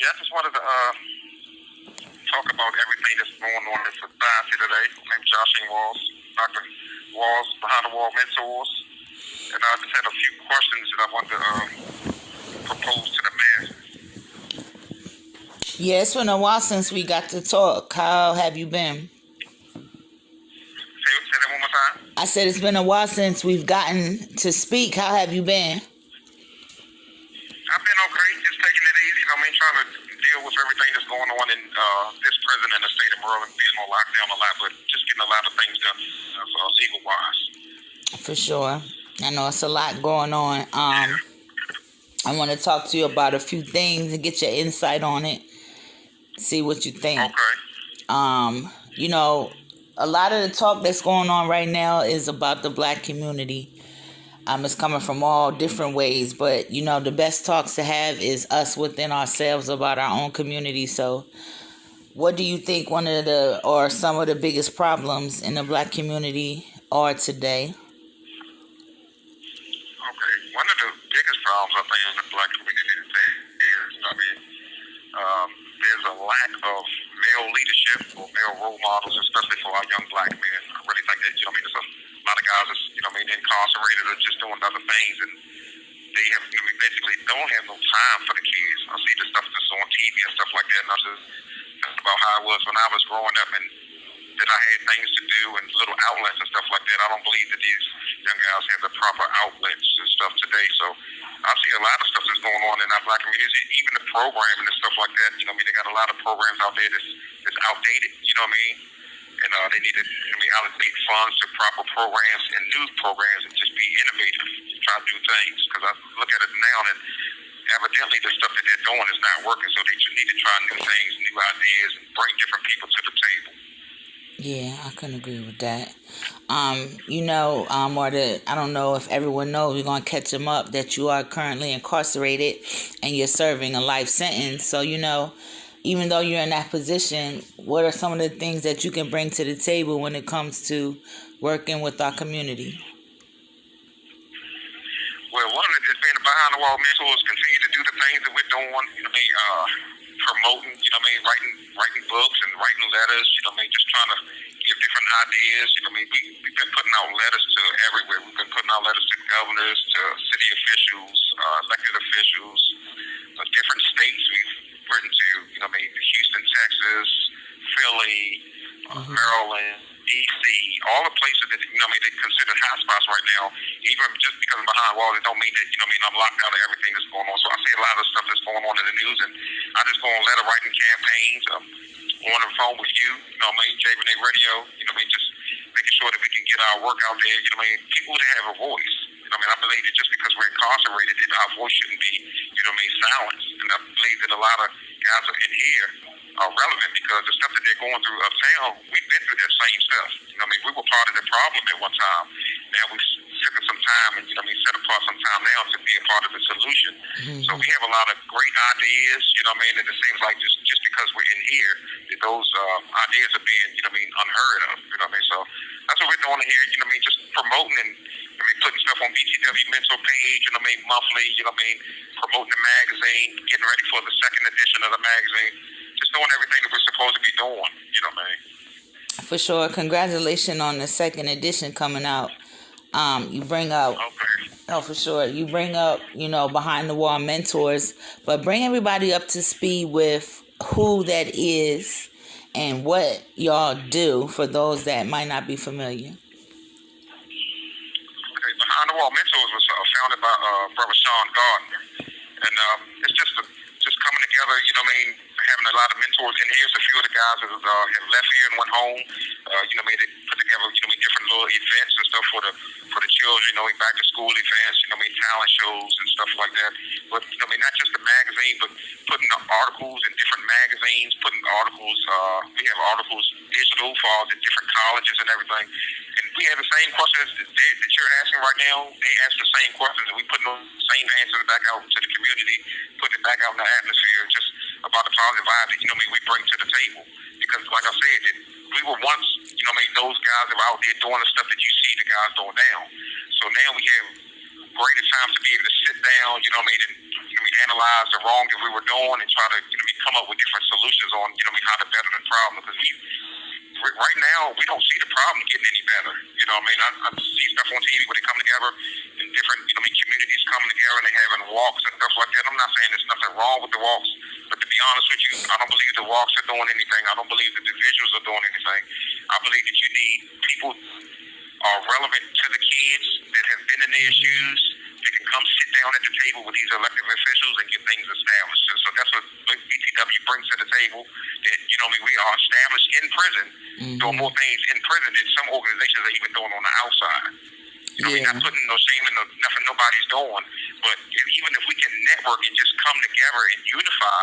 Yeah, I just wanted to talk about everything that's going on in society today. My name's Jachin Dr. Walls, Behind the Wall Mentors, and I just had a few questions that I wanted to propose to the masses. Yeah, it's been a while since we got to talk. How have you been? Say that one more time. I said it's been a while since we've gotten to speak. How have you been? I've been okay, just taking it easy. Trying to deal with everything that's going on in this prison in the state of Maryland, being on lockdown a lot, but just getting a lot of things done legal wise. For sure. I know it's a lot going on. I want to talk to you about a few things and get your insight on it. See what you think. Okay. A lot of the talk that's going on right now is about the black community. It's coming from all different ways, but the best talks to have is us within ourselves about our own community. So what do you think some of the biggest problems in the black community are today? Okay. One of the biggest problems I think in the black community today is, there's a lack of male leadership or male role models, especially for our young black men. I really think that, there's a lot of guys that's, incarcerated or just doing other things, and they have, basically don't have no time for the kids. I see the stuff that's on TV and stuff like that, and I just think about how it was when I was growing up, and that I had things to do and little outlets and stuff like that. I don't believe that these young guys have the proper outlets and stuff today. So I see a lot of stuff that's going on in our black community, even the programming and stuff like that. They got a lot of programs out there that's outdated, and they need to allocate funds to proper programs and new programs and just be innovative, try to do things. Because I look at it now and evidently the stuff that they're doing is not working, so they need to try new things, new ideas, and bring different people to the table. Yeah, I couldn't agree with that. I don't know if everyone knows, we're going to catch them up that you are currently incarcerated and you're serving a life sentence. So, even though you're in that position, what are some of the things that you can bring to the table when it comes to working with our community? Well, one of it is being behind the wall mentors, continue to do the things that we're doing, promoting, writing books and writing letters, just trying to give different ideas. We've been putting out letters to everywhere. We've been putting out letters to governors, to city officials, elected officials, different states. We've written to, Houston, Texas, Philly, Maryland, D.C., all the places that, they consider hotspots right now. Even just because I'm behind walls, it don't mean that, I'm locked out of everything that's going on. So I see a lot of stuff that's going on in the news, and I just go on letter writing campaigns, on the phone with you, JBNA Radio, just making sure that we can get our work out there, people that have a voice. I believe that just because we're incarcerated, that our voice shouldn't be, silenced. And I believe that a lot of guys are in here are relevant because the stuff that they're going through uptown, we've been through that same stuff. We were part of the problem at one time. Now we've taken some time and, set apart some time now to be a part of the solution. So we have a lot of great ideas, and it seems like just because we're in here, that those ideas are being, unheard of, So that's what we're doing here, just promoting and, putting stuff on BTW Mentor page, monthly, promoting the magazine, getting ready for the second edition of the magazine, just doing everything that we're supposed to be doing, For sure. Congratulations on the second edition coming out. You bring up, for sure. You bring up, behind the wall mentors, but bring everybody up to speed with who that is and what y'all do for those that might not be familiar. Behind the Wall Mentors was founded by Brother Sean Gardner, and it's just coming together. Having a lot of mentors in here. So a few of the guys have left here and went home. They put together different little events and stuff for the children. Back to school events. Talent shows and stuff like that. But not just the magazine, but putting the articles in different magazines. Putting articles. We have articles digital for all the different colleges and everything. And we have the same questions that you're asking right now. They ask the same questions, and we put those same answers back out to the community, putting it back out in the atmosphere, just about the positive vibe that we bring to the table. Because, like I said, we were once, those guys that were out there doing the stuff that you see the guys doing now. So now we have greater times to be able to sit down, and analyze the wrong that we were doing and try to, come up with different solutions on, how to better the problem. Because right now, we don't see the problem getting any better. I see stuff on TV where they come together and different, communities come together and they having walks and stuff like that. I'm not saying there's nothing wrong with the walks, but to be honest with you, I don't believe the walks are doing anything. I don't believe that the visuals are doing anything. I believe that you need people are relevant to the kids that have been in their shoes. They can come sit down at the table with these elected officials and get things established. So that's what BTW brings to the table. That, we are established in prison, doing more things in prison than some organizations are even doing on the outside. Not putting no shame in nothing nobody's doing, but even if we can network and just come together and unify,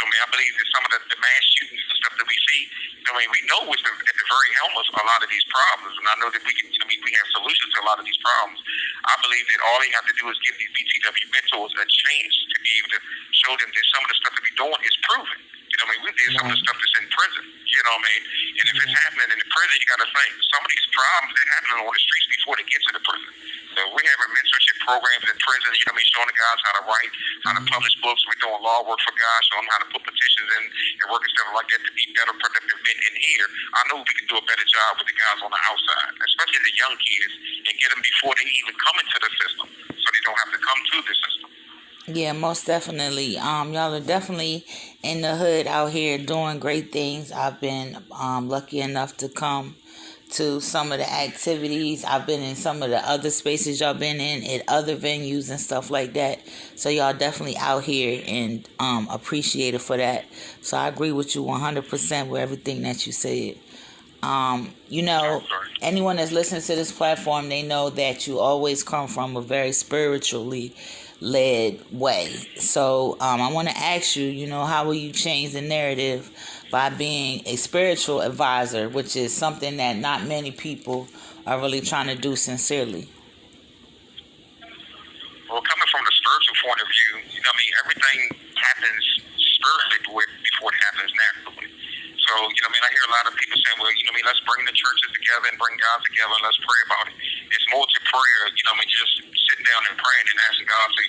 I believe that some of the mass shootings and stuff that we see, we know it's at the very helm of a lot of these problems, and I know that we can, we have solutions to a lot of these problems. I believe that all they have to do is give these BTW mentors a chance to be able to show them that some of the stuff that we're doing is proven. We did some of the stuff that's in prison. And if it's happening in the prison, you got to think some of these problems that happen on the streets before they get to the prison. So we're having mentorship programs in prison. Showing the guys how to write, how to publish books. We're doing law work for guys, showing them how to put petitions in and work and stuff like that to be better productive men in here. I know we can do a better job with the guys on the outside, especially the young kids, and get them before they even come into the system, so they don't have to come to the system. Yeah, most definitely. Y'all are definitely in the hood out here doing great things. I've been lucky enough to come to some of the activities. I've been in some of the other spaces y'all been in at other venues and stuff like that. So y'all definitely out here and appreciated for that. So I agree with you 100% with everything that you said. Anyone that's listening to this platform, they know that you always come from a very spiritually led way. So I want to ask you, how will you change the narrative by being a spiritual advisor, which is something that not many people are really trying to do sincerely? Well, coming from the spiritual point of view, everything happens spiritually before it happens naturally. So, I hear a lot of people saying, well, let's bring the churches together and bring God together and let's pray about it. It's more to prayer, just sitting down and praying and asking God to,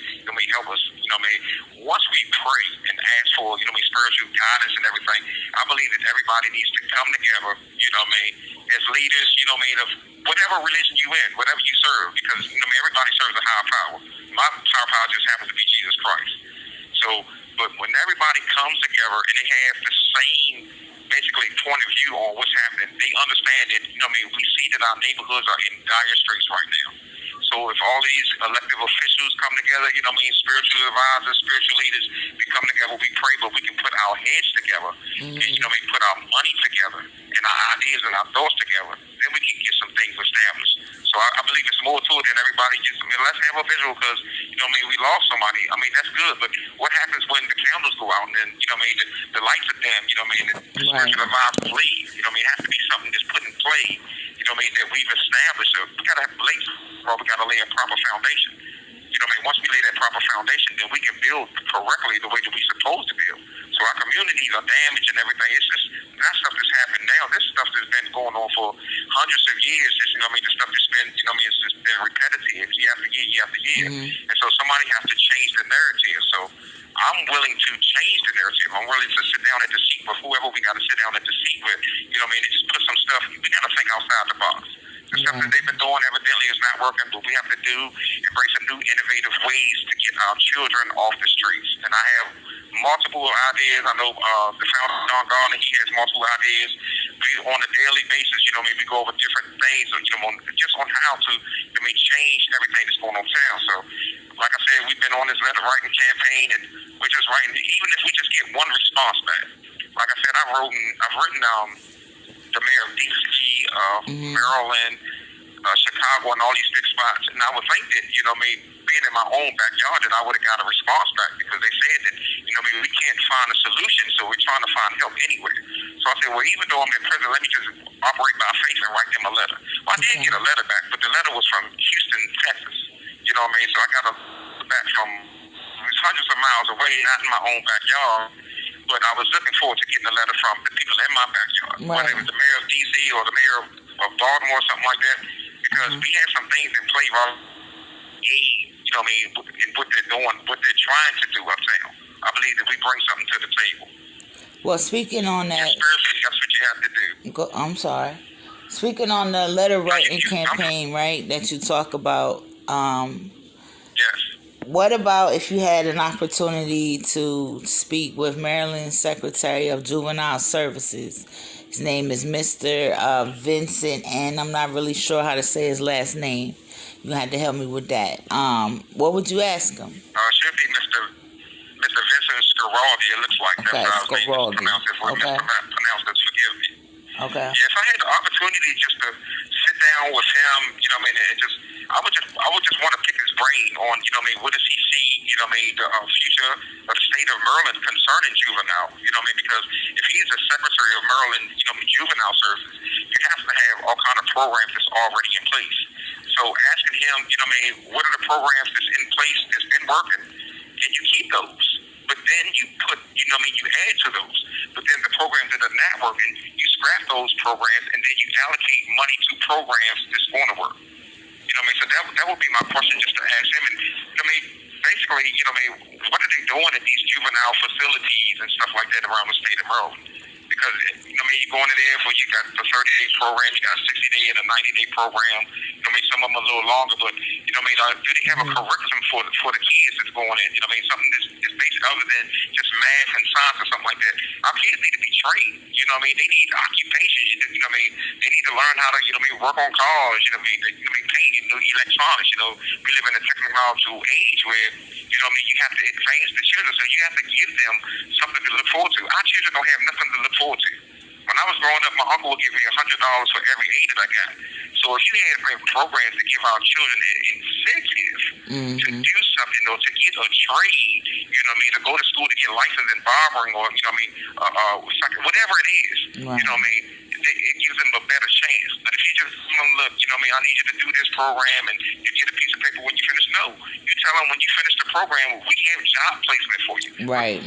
help us. Once we pray and ask for, spiritual guidance and everything, I believe that everybody needs to come together, as leaders, of whatever religion you in, whatever you serve, because, everybody serves a higher power. My higher power just happens to be Jesus Christ. So, but when everybody comes together and they have the same basically point of view on what's happening, they understand that, we see that our neighborhoods are in dire straits right now. So if all these elected officials come together, spiritual advisors, spiritual leaders, we come together, we pray, but we can put our heads together and, put our money together and our ideas and our thoughts together, then we can get some things established. So I believe it's more to it than everybody just, let's have a visual because, we lost somebody. That's good, but what happens when the candles go out and then, the lights are dim, the spiritual advisors leave? It has to be something that's put in play, that we've established. So we got to have beliefs, or we got to lay a proper foundation. Once we lay that proper foundation, then we can build correctly the way that we're supposed to build. So our communities are damaged and everything. It's just not stuff that's happening now. This stuff that's been going on for hundreds of years. Just, the stuff that's been, it's just been repetitive year after year, year after year. And so somebody has to change the narrative. So I'm willing to change the narrative. I'm willing to sit down at the seat with whoever we got to sit down at the seat with. And just put some stuff. We got to think outside the box. The stuff that they've been doing evidently is not working, but we have to embrace some new innovative ways to get our children off the streets. And I have multiple ideas. I know the founder, Don Garner, he has multiple ideas. On a daily basis, we go over different things, just on how to change everything that's going on in town. So, like I said, we've been on this letter writing campaign, and we're just writing, even if we just get one response back. Like I said, I've written the mayor of DC, Maryland, Chicago, and all these big spots. And I would think that, being in my own backyard, that I would have got a response back because they said that, we can't find a solution, so we're trying to find help anywhere. So I said, well, even though I'm in prison, let me just operate by faith and write them a letter. Well, I did get a letter back, but the letter was from Houston, Texas. So I got a letter back from hundreds of miles away, not in my own backyard. But I was looking forward to getting a letter from the people in my backyard, whether it was the mayor of D.C. or the mayor of Baltimore or something like that, because we had some things in play, aid, you know what I mean, in what they're doing, what they're trying to do uptown. I believe that we bring something to the table. Well, speaking on that, That's what you have to do. I'm sorry. Speaking on the letter writing You, campaign, right, that you talk about, yes. what about if you had an opportunity to speak with Maryland's Secretary of Juvenile Services? His name is Mr. Vincent, and I'm not really sure how to say his last name. You had to help me with that. What would you ask him? Should be Mr. Vincent Scaraldi. It looks like Okay, that's how his name is Scaraldi. pronounced. Okay. Pronounced as forgive me. Okay. Yeah, if I had the opportunity just to sit down with him, you know what I mean, and just I would just want to pick his brain on, you know what I mean, what does he see, you know what I mean, the future of the state of Maryland concerning juvenile, you know what I mean, because if he's the Secretary of Maryland, you know, juvenile services, you have to have all kind of programs that's already in place. So asking him, you know what I mean, what are the programs that's in place, that's been working, and you keep those. But then you put, you know what I mean, you add to those. But then the programs that are not working, you scrap those programs, and then you allocate money to programs that's going to work. You know what I mean? So that would be my question just to ask him. And, you know what I mean, basically, you know what I mean, what are they doing at these juvenile facilities and stuff like that around the state of Maryland? Because, you know what I mean, you go into there for, you got the 30-day program, you got a 60-day and a 90-day program. You know what I mean, some of them a little longer, but, you know what I mean, do they have a curriculum for the kids that's going in? You know what I mean, something that's basic other than just math and science or something like that. Our kids need to be trained. You know what I mean? They need occupations. You know what I mean? They need to learn how to, you know what I mean, work on cars. You know what I mean? You know what I mean? Paint, you know, electronics. You know, we live in a technological age where, you know what I mean, you have to advance the children, so you have to give them something to look forward to. Our children don't have nothing to look forward to. When I was growing up, my uncle would give me $100 for every A that I got. So if you had programs to give our children an incentive to do something or to get a trade, you know what I mean, to go to school to get licensed in barbering or, you know what I mean, whatever it is, Right. you know what I mean, it gives them a better chance. But if you just tell them, look, you know what I mean, I need you to do this program and you get a piece of paper when you finish, no. You tell them when you finish the program, we have job placement for you. Right.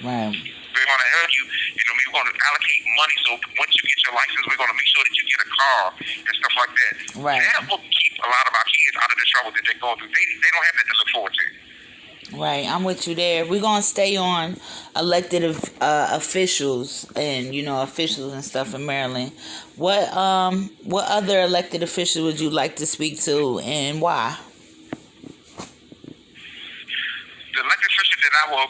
Right. We're going to help you. You know, we're going to allocate money. So once you get your license, we're going to make sure that you get a car and stuff like that. Right. That will keep a lot of our kids out of the trouble that they're going through. They don't have that to look forward to. Right, I'm with you there. We're gonna stay on elected officials and officials and stuff in Maryland. What other elected official would you like to speak to and why? The elected official that I will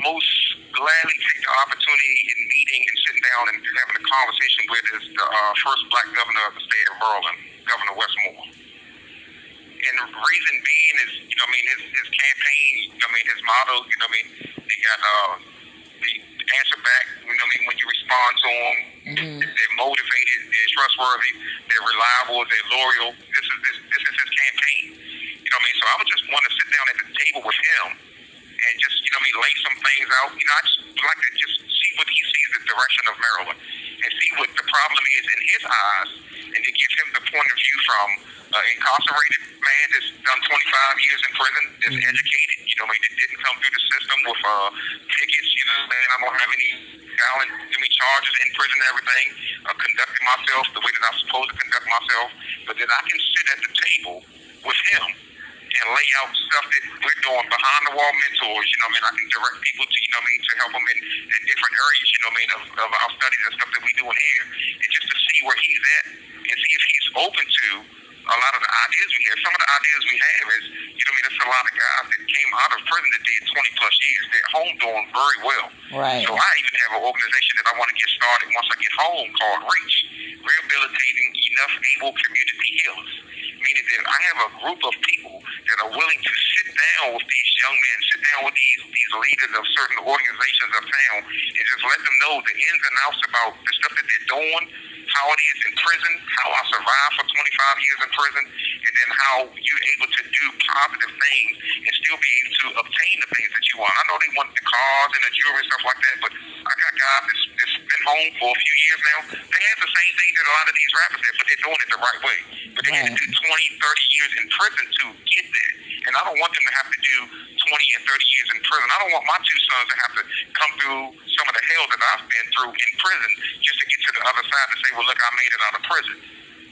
most gladly take the opportunity in meeting and sitting down and having a conversation with is the first black governor of the state of Maryland, Governor Westmore. And the reason being is, his campaign, his motto, they got the answer back, when you respond to them, they're motivated, they're trustworthy, they're reliable, they're loyal. This is his campaign. So I would just want to sit down at the table with him and just, lay some things out. I just like to just see what he sees the direction of Maryland and see what the problem is in his eyes and to give him the point of view from incarcerated man that's done 25 years in prison, that's educated, that didn't come through the system with tickets, and I don't have any charges in prison and everything, conducting myself the way that I'm supposed to conduct myself, but that I can sit at the table with him and lay out stuff that we're doing behind the wall mentors, I can direct people to, to help them in different areas, of our studies and stuff that we doing here, and just to see where he's at and see if he's open to a lot of the ideas we have. Some of the ideas we have is, there's a lot of guys that came out of prison that did 20 plus years. They're home doing very well. Right. So I even have an organization that I want to get started once I get home called REACH, Rehabilitating Enough Able Community Healers. Meaning that I have a group of people that are willing to sit down with these young men, sit down with these leaders of certain organizations of town, and just let them know the ins and outs about the stuff that they're doing, how it is in prison, how I survived for 25 years in prison, and then how you're able to do positive things and still be able to obtain the things that you want. I know they want the cars and the jewelry and stuff like that, but I got guys that's been home for a few years now. They have the same things that a lot of these rappers have, but they're doing it the right way. But they had to do 20, 30 years in prison to get there. And I don't want them to have to do 20 and 30 years in prison. I don't want my two sons to have to come through some of the hell that I've been through in prison just to get to the other side and say, well, look, I made it out of prison.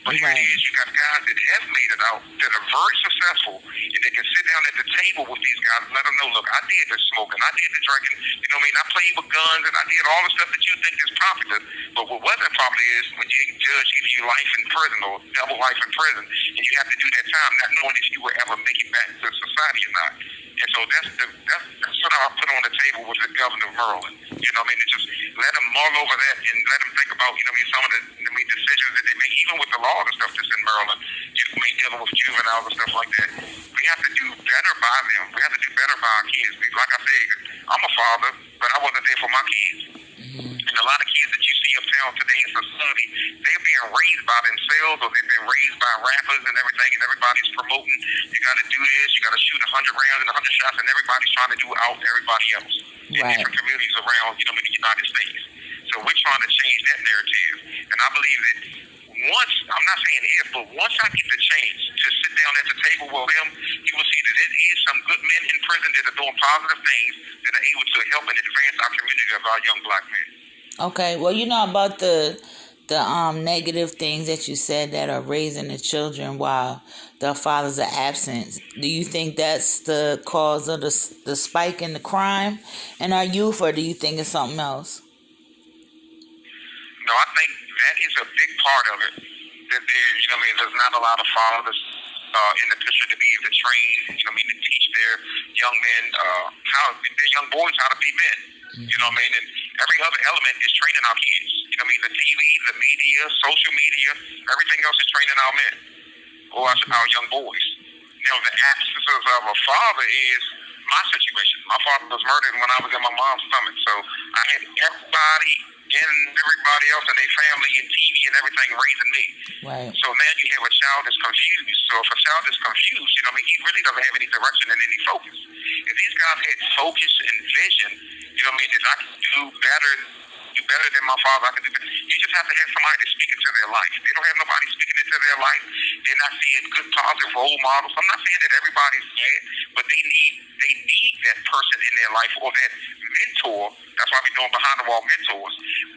But here it is, you got guys that have made it out, that are very successful, and they can sit down at the table with these guys and let them know, look, I did the smoking, I did the drinking, you know what I mean? I played with guns, and I did all the stuff that you think is popular. But what wasn't popular is when you judge either you life in prison or double life in prison, and you have to do that time not knowing if you will ever make it back to society or not. And so that's what I put on the table with the governor of Maryland. You know what I mean? To just let them mull over that and let them think about, you know what I mean, some of the decisions that they make, even with the laws and stuff that's in Maryland, you know, dealing with juveniles and stuff like that. We have to do better by them. We have to do better by our kids. Because like I said, I'm a father, but I wasn't there for my kids. And a lot of kids that you see uptown today in society, they're being raised by themselves, or they've been raised by rappers and everything, and everybody's promoting, you got to do this, you got to shoot 100 rounds and 100 shots, and everybody's trying to do out everybody else in different communities around, you know, in the United States. So we're trying to change that narrative. And I believe that once, I'm not saying if, but once I get the chance to sit down at the table with them, you will see that there is some good men in prison that are doing positive things that are able to help and advance our community of our young black men. Okay, well, you know about the negative things that you said that are raising the children while their fathers are absent. Do you think that's the cause of the spike in the crime in our youth, or do you think it's something else? No, I think that is a big part of it. That there's, you know, I mean, there's not a lot of fathers in the picture to be able to train, you know, I mean, to teach their young men their young boys how to be men. You know what I mean? And every other element is training our kids. You know what I mean? The TV, the media, social media, everything else is training our men or our young boys. Now, the absence of a father is my situation. My father was murdered when I was in my mom's stomach. So I had everybody else in their family and TV and everything raising me. Right. So now you have a child that's confused. So if a child is confused, you know what I mean, he really doesn't have any direction and any focus. If these guys had focus and vision, you know what I mean, that I can do better than my father, I can do better. You just have to have somebody to speak into their life. They don't have nobody speaking into their life. They're not seeing good positive role models. I'm not saying that everybody's bad, but they need that person in their life or that mentor. That's why we're doing behind the wall mentors.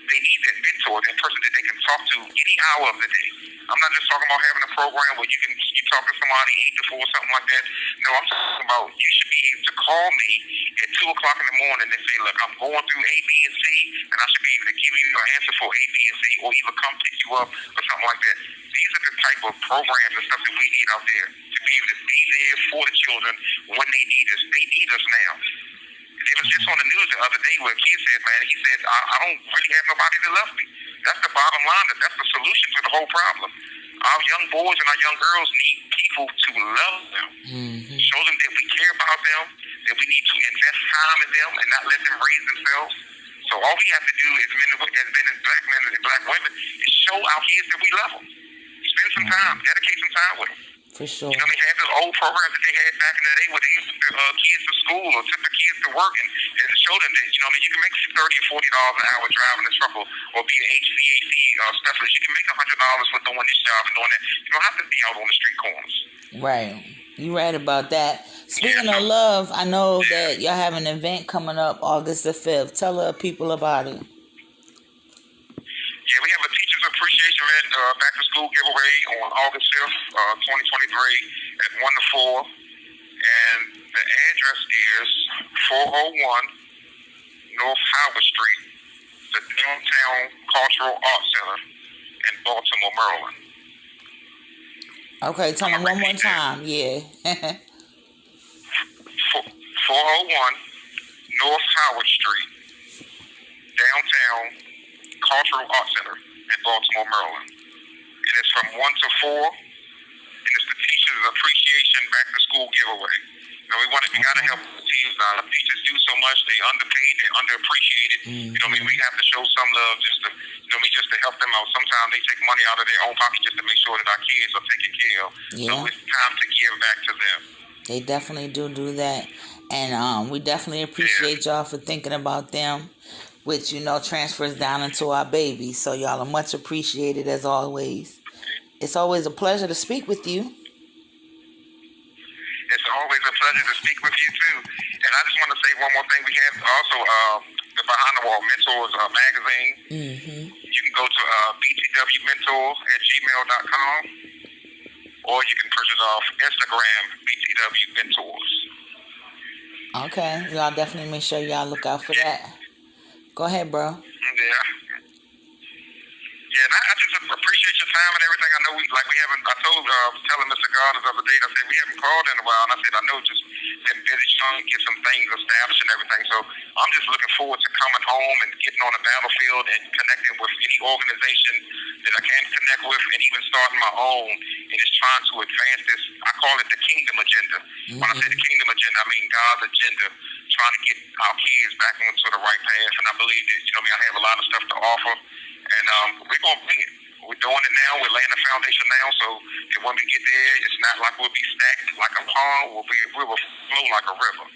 They need that mentor, that person that they can talk to any hour of the day. I'm not just talking about having a program where you talk to somebody 8 to 4, something like that. No, I'm talking about you should be able to call me at 2 o'clock in the morning and say, look, I'm going through A, B, and C, and I should be able to give you an answer for A, B, and C, or either come pick you up or something like that. These are the type of programs and stuff that we need out there to be able to be there for the children when they need us. They need us now. It was just on the news the other day where a kid said, man, he said, I don't really have nobody that loves me. That's the bottom line. That's the solution to the whole problem. Our young boys and our young girls need people to love them. Show them that we care about them, that we need to invest time in them and not let them raise themselves. So all we have to do as men and black men and black women is show our kids that we love them. Spend some time, dedicate some time with them. For sure. You know what I mean? Have those old programs that they had back in the day where they used to kids to school or took the kids to work and show them that, you know what I mean, you can make $30 or $40 an hour driving a truck or be an HVAC specialist. You can make $100 for doing this job and doing that. You don't have to be out on the street corners. Right. You're right about that. Speaking of love, I know that y'all have an event coming up August the 5th. Tell the people about it. Yeah, we have a Teachers Appreciation event, back to school giveaway on August 5th, 2023 at 1 to 4. And the address is 401 North Howard Street, the Downtown Cultural Arts Center in Baltimore, Maryland. Okay, tell me one more time. Yeah. 401 North Howard Street, Downtown Cultural Arts Center in Baltimore, Maryland. And it's from 1 to 4, and it's the Teachers Appreciation Back to School giveaway. You know, we got to help the teams out. Teachers do so much. They underpaid, they underappreciated. You know what I mean? We have to show some love just to, you know what I mean, just to help them out. Sometimes they take money out of their own pocket just to make sure that our kids are taken care of. Yeah. So it's time to give back to them. They definitely do that. And we definitely appreciate y'all for thinking about them, which, you know, transfers down into our babies. So y'all are much appreciated as always. It's always a pleasure to speak with you. It's always a pleasure to speak with you too. And I just want to say one more thing. We have also the Behind the Wall Mentors magazine. Mm-hmm. You can go to btwmentors@gmail.com, or you can purchase off Instagram, BTW Mentors. Okay, y'all definitely make sure y'all look out for that. Go ahead, bro. Yeah. Yeah, and I just appreciate your time and everything. I know we haven't. I told telling Mr. Gardner the other day. I said we haven't called in a while, and I said I know just been busy trying to get some things established and everything. So I'm just looking forward to coming home and getting on the battlefield and connecting with any organization that I can connect with, and even starting my own and just trying to advance this. I call it the kingdom agenda. When I say the kingdom agenda, I mean God's agenda, trying to get our kids back onto the right path. And I believe that I have a lot of stuff to offer. And we're going to bring it. We're doing it now. We're laying the foundation now. So that when we get there, it's not like we'll be stacked like a pond. We will flow like a river.